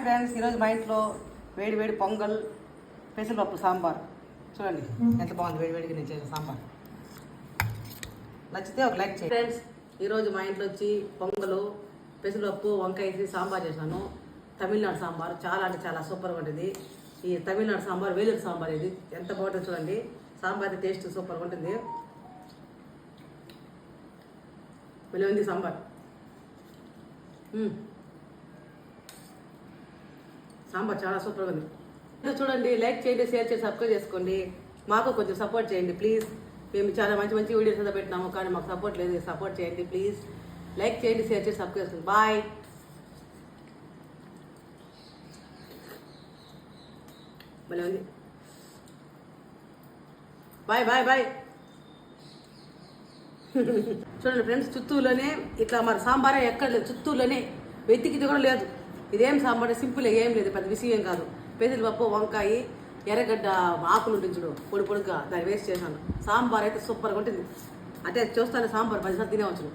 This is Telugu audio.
ఫ్రెండ్స్, ఈరోజు మా ఇంట్లో వేడి వేడి పొంగల్, పెసరపప్పు సాంబార్. చూడండి ఎంత బాగుంది, వేడి వేడిగా నేను చేసిన సాంబార్. నచ్చితే ఒక లైక్ చేయండి ఫ్రెండ్స్. ఈరోజు మా ఇంట్లో వచ్చి పొంగలు, పెసరపప్పు, వంకాయ వేసి సాంబార్ చేశాను. తమిళనాడు సాంబార్ చాలా అంటే చాలా సూపర్గా ఉంటుంది. ఈ తమిళనాడు సాంబార్ వేలూరు సాంబార్ ఇది ఎంత బాగుంటుంది చూడండి. సాంబార్ అయితే టేస్ట్ సూపర్గా ఉంటుంది. భలే ఉంది సాంబార్. సాంబార్ చాలా సూపర్గా ఉంది. చూడండి, లైక్ చేయండి, షేర్ చేసి సబ్స్క్రైబ్ చేసుకోండి. మాకు కొంచెం సపోర్ట్ చేయండి ప్లీజ్. మేము చాలా మంచి మంచి వీడియోస్ అంతా పెట్టినాము, కానీ మాకు సపోర్ట్ లేదు. సపోర్ట్ చేయండి ప్లీజ్. లైక్ చేయండి, షేర్ చేసి సబ్స్క్రైబ్ చేసుకోండి. బాయ్. భలే ఉంది. Bye bye bye. చూడండి ఫ్రెండ్స్, చిత్తూరులోనే ఇట్లా మరి సాంబారే ఎక్కడ లేదు. చిత్తూరులోనే వెతికిది కూడా లేదు. ఇదేం సాంబార్, సింపుల్, ఏం లేదు, పెద్ద విషయం కాదు. పెసరపప్పు, వంకాయ, ఎర్రగడ్డ ఆకులు ఉంటుంది చూడు, పొడి పొడిగా, దాన్ని వేస్ట్ చేశాను. సాంబార్ అయితే సూపర్గా ఉంటుంది. అంటే చూస్తానే సాంబార్ 10 సార్లు తినేవచ్చు.